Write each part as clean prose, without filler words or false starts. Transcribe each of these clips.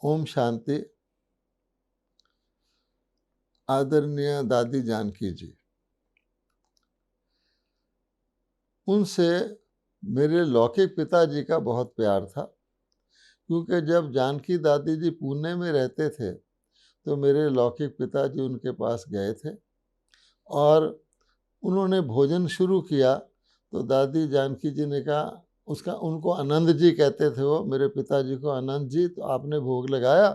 ओम शांति। आदरणीय दादी जानकी जी, उनसे मेरे लौकिक पिताजी का बहुत प्यार था, क्योंकि जब जानकी दादी जी पुणे में रहते थे तो मेरे लौकिक पिताजी उनके पास गए थे और उन्होंने भोजन शुरू किया तो दादी जानकी जी ने कहा, उसका उनको आनंद जी कहते थे, वो मेरे पिताजी को आनंद जी, तो आपने भोग लगाया?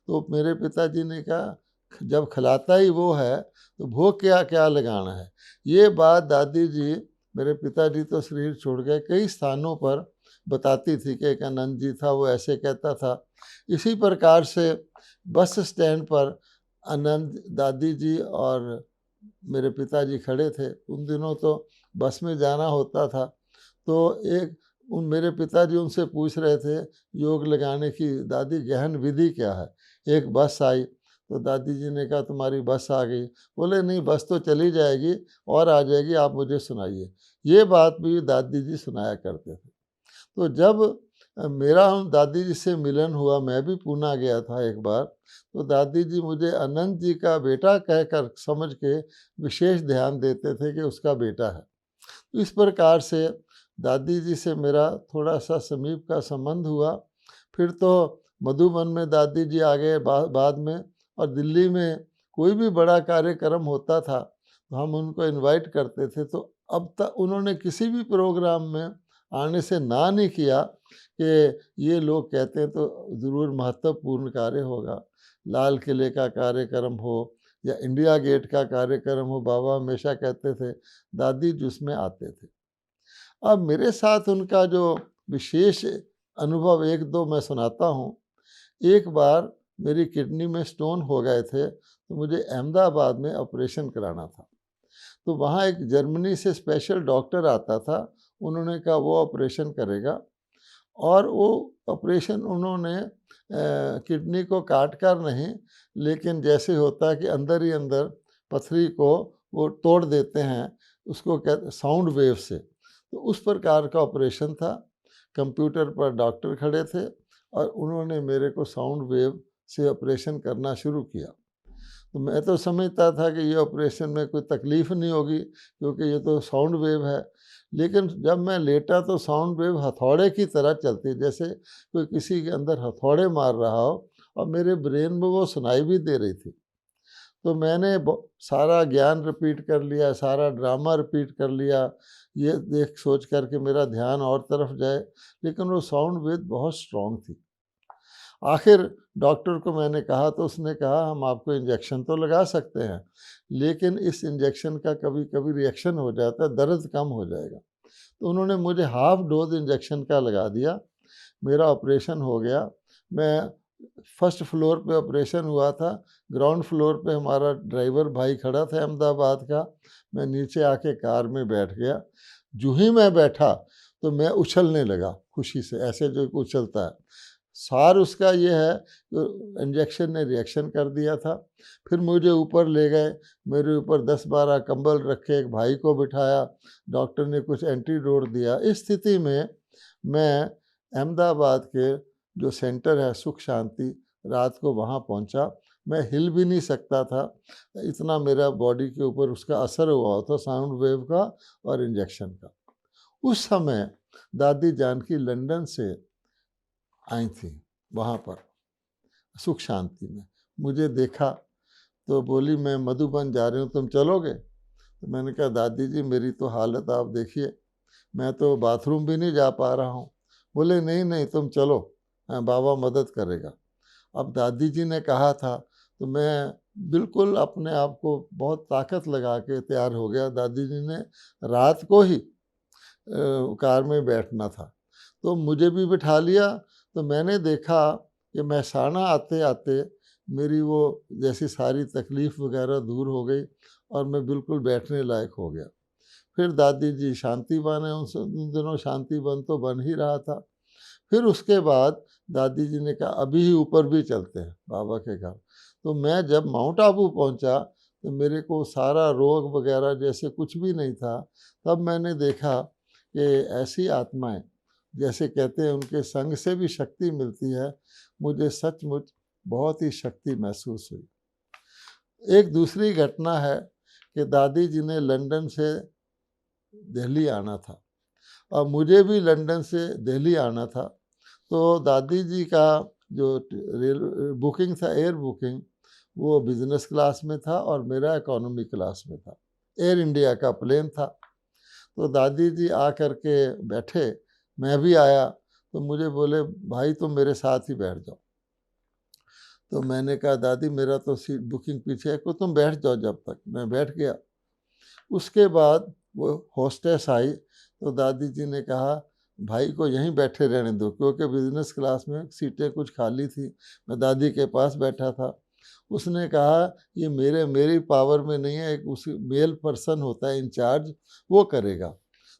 तो मेरे पिताजी ने कहा, जब खिलाता ही वो है तो भोग क्या क्या लगाना है। ये बात दादी जी, मेरे पिताजी तो शरीर छोड़ गए, कई स्थानों पर बताती थी कि एक आनंद जी था, वो ऐसे कहता था। इसी प्रकार से बस स्टैंड पर आनंद दादी जी और मेरे पिताजी खड़े थे। उन दिनों तो बस में जाना होता था, तो एक मेरे पिताजी उनसे पूछ रहे थे योग लगाने की, दादी गहन विधि क्या है। एक बस आई तो दादी जी ने कहा, तुम्हारी बस आ गई। बोले नहीं, बस तो चली जाएगी और आ जाएगी, आप मुझे सुनाइए। ये बात भी दादी जी सुनाया करते थे। तो जब मेरा उन दादी जी से मिलन हुआ, मैं भी पूना गया था एक बार, तो दादी जी मुझे अनंत जी का बेटा कहकर समझ के विशेष ध्यान देते थे कि उसका बेटा है। तो इस प्रकार से दादी जी से मेरा थोड़ा सा समीप का संबंध हुआ। फिर तो मधुबन में दादी जी आ गए बाद में, और दिल्ली में कोई भी बड़ा कार्यक्रम होता था तो हम उनको इनवाइट करते थे। तो अब तक उन्होंने किसी भी प्रोग्राम में आने से ना नहीं किया कि ये लोग कहते हैं तो ज़रूर महत्वपूर्ण कार्य होगा। लाल किले का कार्यक्रम हो या इंडिया गेट का कार्यक्रम हो, बाबा हमेशा कहते थे दादी जी उसमें आते थे। अब मेरे साथ उनका जो विशेष अनुभव एक दो मैं सुनाता हूँ। एक बार मेरी किडनी में स्टोन हो गए थे, तो मुझे अहमदाबाद में ऑपरेशन कराना था। तो वहाँ एक जर्मनी से स्पेशल डॉक्टर आता था, उन्होंने कहा वो ऑपरेशन करेगा। और वो ऑपरेशन उन्होंने किडनी को काट कर नहीं, लेकिन जैसे होता है कि अंदर ही अंदर पथरी को वो तोड़ देते हैं, उसको कहते साउंड वेव से। तो उस प्रकार का ऑपरेशन था। कंप्यूटर पर डॉक्टर खड़े थे और उन्होंने मेरे को साउंड वेव से ऑपरेशन करना शुरू किया। तो मैं तो समझता था कि ये ऑपरेशन में कोई तकलीफ़ नहीं होगी, क्योंकि ये तो साउंड वेव है। लेकिन जब मैं लेटा तो साउंड वेव हथौड़े की तरह चलती, जैसे कोई किसी के अंदर हथौड़े मार रहा हो, और मेरे ब्रेन में वो सुनाई भी दे रही थी। तो मैंने सारा ज्ञान रिपीट कर लिया, सारा ड्रामा रिपीट कर लिया, ये देख सोच कर के मेरा ध्यान और तरफ जाए, लेकिन वो साउंड वेव बहुत स्ट्रांग थी। आखिर डॉक्टर को मैंने कहा तो उसने कहा, हम आपको इंजेक्शन तो लगा सकते हैं, लेकिन इस इंजेक्शन का कभी कभी रिएक्शन हो जाता है, दर्द कम हो जाएगा। तो उन्होंने मुझे हाफ डोज इंजेक्शन का लगा दिया। मेरा ऑपरेशन हो गया। मैं फर्स्ट फ्लोर पे ऑपरेशन हुआ था, ग्राउंड फ्लोर पे हमारा ड्राइवर भाई खड़ा था अहमदाबाद का। मैं नीचे आके कार में बैठ गया। जो ही मैं बैठा तो मैं उछलने लगा खुशी से, ऐसे जो उछलता है। सार उसका ये है कि इंजेक्शन ने रिएक्शन कर दिया था। फिर मुझे ऊपर ले गए, मेरे ऊपर 10-12 कंबल रखे, एक भाई को बिठाया, डॉक्टर ने कुछ एंटीडोट दिया। इस स्थिति में मैं अहमदाबाद के जो सेंटर है सुख शांति, रात को वहाँ पहुँचा। मैं हिल भी नहीं सकता था, इतना मेरा बॉडी के ऊपर उसका असर हुआ था साउंड वेव का और इंजेक्शन का। उस समय दादी जानकी लंदन से आई थी वहाँ पर सुख शांति में। मुझे देखा तो बोली, मैं मधुबन जा रही हूँ, तुम चलोगे? तो मैंने कहा, दादी जी मेरी तो हालत आप देखिए, मैं तो बाथरूम भी नहीं जा पा रहा हूँ। बोले नहीं नहीं तुम चलो, बाबा मदद करेगा। अब दादी जी ने कहा था तो मैं बिल्कुल अपने आप को बहुत ताकत लगा के तैयार हो गया। दादी जी ने रात को ही कार में बैठना था, तो मुझे भी बिठा लिया। तो मैंने देखा कि महसाणा आते आते मेरी वो जैसी सारी तकलीफ़ वगैरह दूर हो गई और मैं बिल्कुल बैठने लायक हो गया। फिर दादी जी शांति वन है, उन दिनों शांति वन तो बन ही रहा था। फिर उसके बाद दादी जी ने कहा, अभी ही ऊपर भी चलते हैं बाबा के घर। तो मैं जब माउंट आबू पहुंचा तो मेरे को सारा रोग वगैरह जैसे कुछ भी नहीं था। तब मैंने देखा कि ऐसी आत्माएं जैसे कहते हैं उनके संग से भी शक्ति मिलती है, मुझे सचमुच बहुत ही शक्ति महसूस हुई। एक दूसरी घटना है कि दादी जी ने लंदन से दिल्ली आना था और मुझे भी लंदन से दिल्ली आना था। तो दादी जी का जो रेल बुकिंग था, एयर बुकिंग, वो बिज़नेस क्लास में था और मेरा इकोनॉमी क्लास में था। एयर इंडिया का प्लेन था। तो दादी जी आ कर के बैठे, मैं भी आया, तो मुझे बोले, भाई तुम मेरे साथ ही बैठ जाओ। तो मैंने कहा, दादी मेरा तो सीट बुकिंग पीछे है, को तुम बैठ जाओ जब तक। मैं बैठ गया। उसके बाद वो होस्टेस आई तो दादी जी ने कहा, भाई को यहीं बैठे रहने दो, क्योंकि बिज़नेस क्लास में सीटें कुछ खाली थी। मैं दादी के पास बैठा था। उसने कहा, ये मेरी पावर में नहीं है, एक उस मेल पर्सन होता है इंचार्ज, वो करेगा।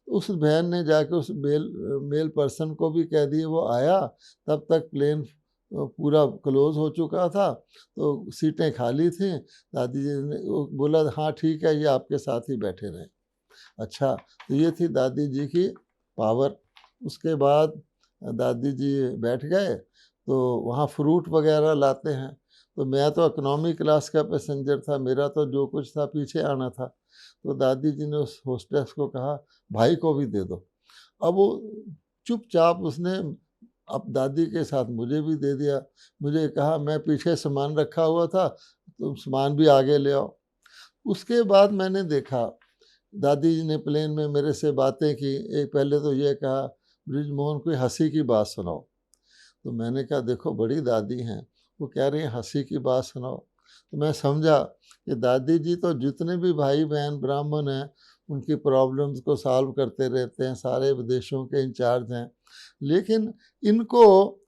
उस बहन ने जाके उस मेल पर्सन को भी कह दिए, वो आया, तब तक प्लेन पूरा क्लोज हो चुका था, तो सीटें खाली थी। दादी जी ने वो बोला, हाँ ठीक है, ये आपके साथ ही बैठे रहें। अच्छा, तो ये थी दादी जी की पावर। उसके बाद दादी जी बैठ गए, तो वहाँ फ्रूट वगैरह लाते हैं। तो मैं तो इकोनॉमी क्लास का पैसेंजर था, मेरा तो जो कुछ था पीछे आना था। तो दादी जी ने उस होस्टेस को कहा, भाई को भी दे दो। अब वो चुपचाप उसने अब दादी के साथ मुझे भी दे दिया। मुझे कहा, मैं पीछे सामान रखा हुआ था, तुम सामान भी आगे ले आओ। उसके बाद मैंने देखा, दादी जी ने प्लेन में मेरे से बातें की। एक पहले तो ये कहा, ब्रिजमोहन कोई हंसी की बात सुनाओ। तो मैंने कहा, देखो बड़ी दादी हैं, वो कह रही हैं हंसी की बात सुनाओ। तो मैं समझा कि दादी जी तो जितने भी भाई बहन ब्राह्मण हैं उनकी प्रॉब्लम्स को सॉल्व करते रहते हैं, सारे विदेशों के इंचार्ज हैं। लेकिन इनको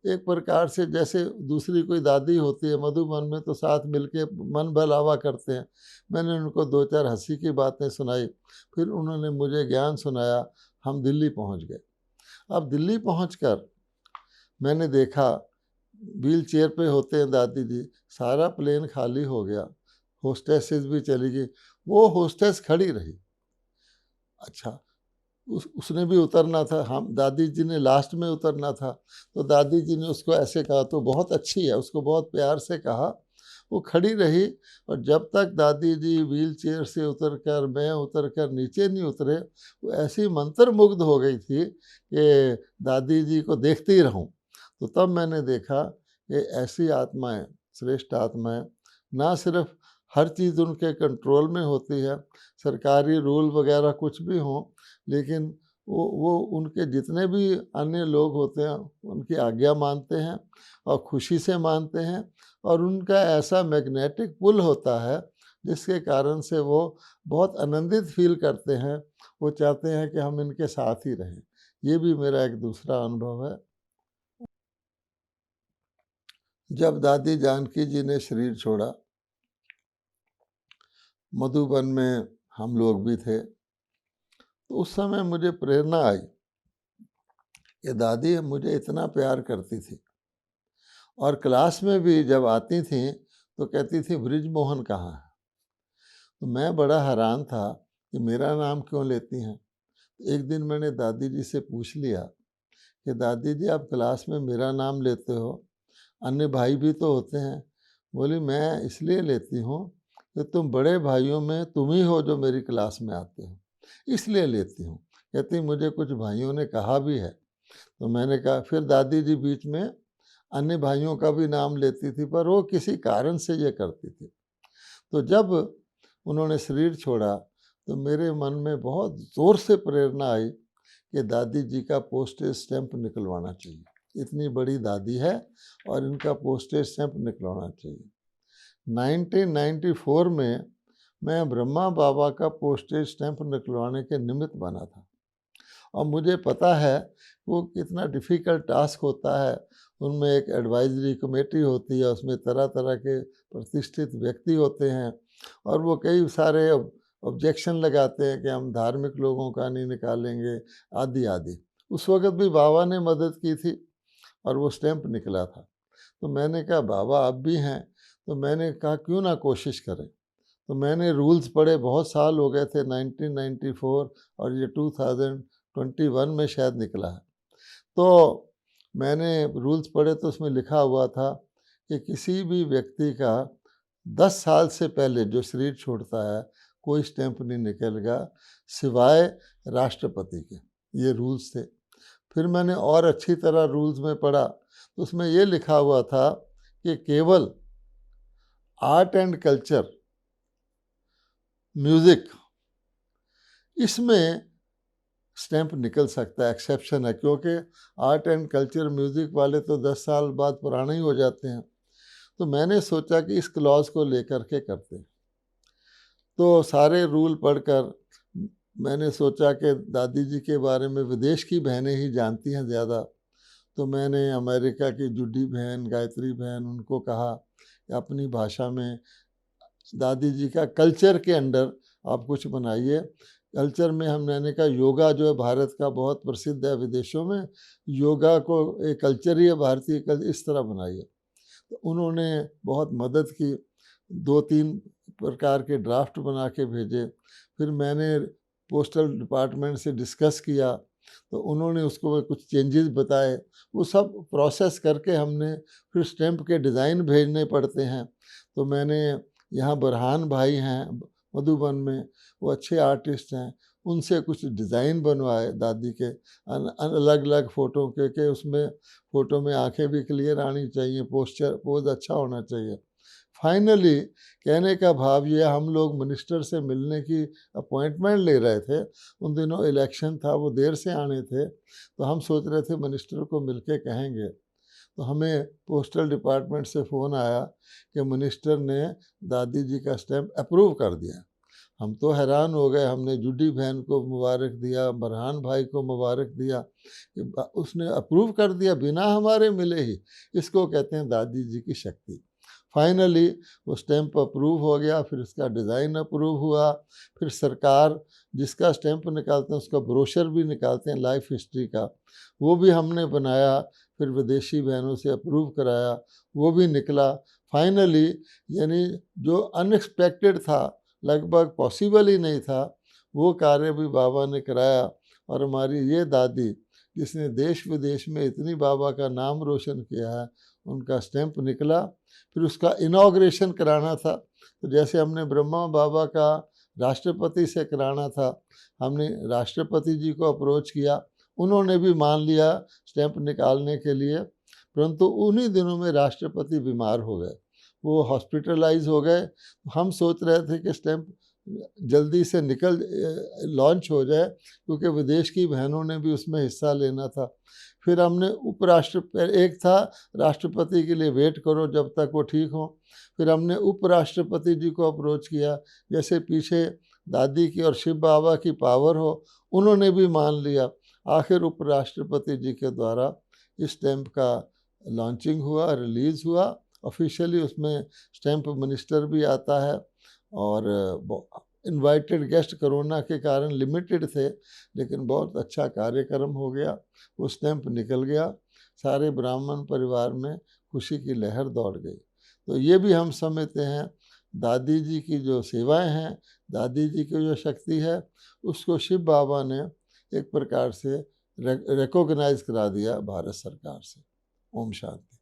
एक प्रकार से, जैसे दूसरी कोई दादी होती है मधुबन में, तो साथ मिलके मन बहलावा करते हैं। मैंने उनको दो चार हंसी की बातें सुनाई, फिर उन्होंने मुझे ज्ञान सुनाया। हम दिल्ली पहुंच गए। अब दिल्ली पहुंचकर मैंने देखा, व्हील चेयर पे होते हैं दादी जी, सारा प्लेन खाली हो गया, होस्टेसेस भी चली गई, वो होस्टेस खड़ी रही। अच्छा, उसने भी उतरना था, हम दादी जी ने लास्ट में उतरना था। तो दादी जी ने उसको ऐसे कहा, तो बहुत अच्छी है, उसको बहुत प्यार से कहा। वो खड़ी रही और जब तक दादी जी व्हील चेयर से उतरकर, मैं उतरकर नीचे नहीं उतरे, वो ऐसी मंत्रमुग्ध हो गई थी कि दादी जी को देखते ही रहूं। तो तब मैंने देखा कि ऐसी आत्माएं, श्रेष्ठ आत्माएं, ना सिर्फ हर चीज़ उनके कंट्रोल में होती है, सरकारी रूल वगैरह कुछ भी हों, लेकिन वो उनके जितने भी अन्य लोग होते हैं उनकी आज्ञा मानते हैं और खुशी से मानते हैं। और उनका ऐसा मैग्नेटिक पुल होता है जिसके कारण से वो बहुत आनंदित फील करते हैं। वो चाहते हैं कि हम इनके साथ ही रहें। ये भी मेरा एक दूसरा अनुभव है। जब दादी जानकी जी ने शरीर छोड़ा, मधुबन में हम लोग भी थे, तो उस समय मुझे प्रेरणा आई कि दादी मुझे इतना प्यार करती थी और क्लास में भी जब आती थी तो कहती थी, ब्रिजमोहन कहाँ है। तो मैं बड़ा हैरान था कि मेरा नाम क्यों लेती हैं। एक दिन मैंने दादी जी से पूछ लिया कि दादी जी आप क्लास में मेरा नाम लेते हो, अन्य भाई भी तो होते हैं। बोली, मैं इसलिए लेती हूँ कि तुम बड़े भाइयों में तुम ही हो जो मेरी क्लास में आते हो, इसलिए लेती हूँ। कहती, मुझे कुछ भाइयों ने कहा भी है। तो मैंने कहा, फिर दादी जी बीच में अन्य भाइयों का भी नाम लेती थी, पर वो किसी कारण से ये करती थी। तो जब उन्होंने शरीर छोड़ा तो मेरे मन में बहुत ज़ोर से प्रेरणा आई कि दादी जी का पोस्टेज स्टैंप निकलवाना चाहिए। इतनी बड़ी दादी है और इनका पोस्टेज स्टैंप निकलवाना चाहिए। 1994 में मैं ब्रह्मा बाबा का पोस्टेज स्टैंप निकलवाने के निमित्त बना था और मुझे पता है वो कितना डिफ़िकल्ट टास्क होता है। उनमें एक एडवाइजरी कमेटी होती है, उसमें तरह तरह के प्रतिष्ठित व्यक्ति होते हैं और वो कई सारे ऑब्जेक्शन लगाते हैं कि हम धार्मिक लोगों का नहीं निकालेंगे, आदि आदि। उस वक़्त भी बाबा ने मदद की थी और वो स्टैंप निकला था। तो मैंने कहा, बाबा आप भी हैं, तो मैंने कहा क्यों ना कोशिश करें। तो मैंने रूल्स पढ़े, बहुत साल हो गए थे, 1994 और ये 2021 में शायद निकला है। तो मैंने रूल्स पढ़े तो उसमें लिखा हुआ था कि किसी भी व्यक्ति का 10 साल से पहले जो शरीर छोड़ता है कोई स्टैंप नहीं निकलेगा सिवाय राष्ट्रपति के। ये रूल्स थे। फिर मैंने और अच्छी तरह रूल्स में पढ़ा तो उसमें ये लिखा हुआ था कि केवल आर्ट एंड कल्चर, म्यूज़िक, इसमें स्टैंप निकल सकता है, एक्सेप्शन है, क्योंकि आर्ट एंड कल्चर म्यूज़िक वाले तो 10 साल बाद पुराने ही हो जाते हैं। तो मैंने सोचा कि इस क्लॉज को लेकर के करते हैं। तो सारे रूल पढ़कर मैंने सोचा कि दादी जी के बारे में विदेश की बहनें ही जानती हैं ज़्यादा, तो मैंने अमेरिका की जुडी बहन, गायत्री बहन, उनको कहा कि अपनी भाषा में दादी जी का कल्चर के अंडर आप कुछ बनाइए। कल्चर में मैंने कहा योगा जो है भारत का बहुत प्रसिद्ध है विदेशों में, योगा को एक कल्चर ही है भारतीय कल्चर, इस तरह बनाइए। तो उन्होंने बहुत मदद की, 2-3 प्रकार के ड्राफ्ट बना के भेजे। फिर मैंने पोस्टल डिपार्टमेंट से डिस्कस किया तो उन्होंने उसको कुछ चेंजेस बताए। वो सब प्रोसेस करके हमने फिर स्टैंप के डिज़ाइन भेजने पड़ते हैं। तो मैंने यहाँ बुरहान भाई हैं मधुबन में, वो अच्छे आर्टिस्ट हैं, उनसे कुछ डिज़ाइन बनवाए दादी के अलग अलग फ़ोटो के उसमें फ़ोटो में आंखें भी क्लियर आनी चाहिए, पोज अच्छा होना चाहिए। फाइनली कहने का भाव ये, हम लोग मिनिस्टर से मिलने की अपॉइंटमेंट ले रहे थे, उन दिनों इलेक्शन था, वो देर से आने थे, तो हम सोच रहे थे मिनिस्टर को मिलके कहेंगे। तो हमें पोस्टल डिपार्टमेंट से फ़ोन आया कि मिनिस्टर ने दादी जी का स्टैंप अप्रूव कर दिया। हम तो हैरान हो गए। हमने जुडी बहन को मुबारक दिया, बरहान भाई को मुबारक दिया कि उसने अप्रूव कर दिया बिना हमारे मिले ही। इसको कहते हैं दादी जी की शक्ति। फाइनली वो स्टैंप अप्रूव हो गया, फिर उसका डिज़ाइन अप्रूव हुआ। फिर सरकार जिसका स्टैंप निकालते हैं उसका ब्रोशर भी निकालते हैं लाइफ हिस्ट्री का, वो भी हमने बनाया। फिर विदेशी बहनों से अप्रूव कराया, वो भी निकला। फाइनली यानी जो अनएक्सपेक्टेड था, लगभग पॉसिबल ही नहीं था, वो कार्य भी बाबा ने कराया। और हमारी ये दादी जिसने देश विदेश में इतनी बाबा का नाम रोशन किया है, उनका स्टैंप निकला। फिर उसका इनॉग्रेशन कराना था, तो जैसे हमने ब्रह्मा बाबा का राष्ट्रपति से कराना था, हमने राष्ट्रपति जी को अप्रोच किया, उन्होंने भी मान लिया स्टैंप निकालने के लिए। परंतु उन्हीं दिनों में राष्ट्रपति बीमार हो गए, वो हॉस्पिटलाइज हो गए। हम सोच रहे थे कि स्टैंप जल्दी से लॉन्च हो जाए, क्योंकि विदेश की बहनों ने भी उसमें हिस्सा लेना था। फिर हमने एक था राष्ट्रपति के लिए वेट करो जब तक वो ठीक हो, फिर हमने उपराष्ट्रपति जी को अप्रोच किया, जैसे पीछे दादी की और शिव बाबा की पावर हो, उन्होंने भी मान लिया। आखिर उपराष्ट्रपति जी के द्वारा इस स्टैंप का लॉन्चिंग हुआ, रिलीज़ हुआ ऑफिशियली। उसमें स्टैंप मिनिस्टर भी आता है, और इनवाइटेड गेस्ट कोरोना के कारण लिमिटेड थे, लेकिन बहुत अच्छा कार्यक्रम हो गया। वो स्टैंप निकल गया, सारे ब्राह्मण परिवार में खुशी की लहर दौड़ गई। तो ये भी हम समझते हैं दादी जी की जो सेवाएं हैं, दादी जी की जो शक्ति है, उसको शिव बाबा ने एक प्रकार से रिकॉग्नाइज करा दिया भारत सरकार से। ओम शांति।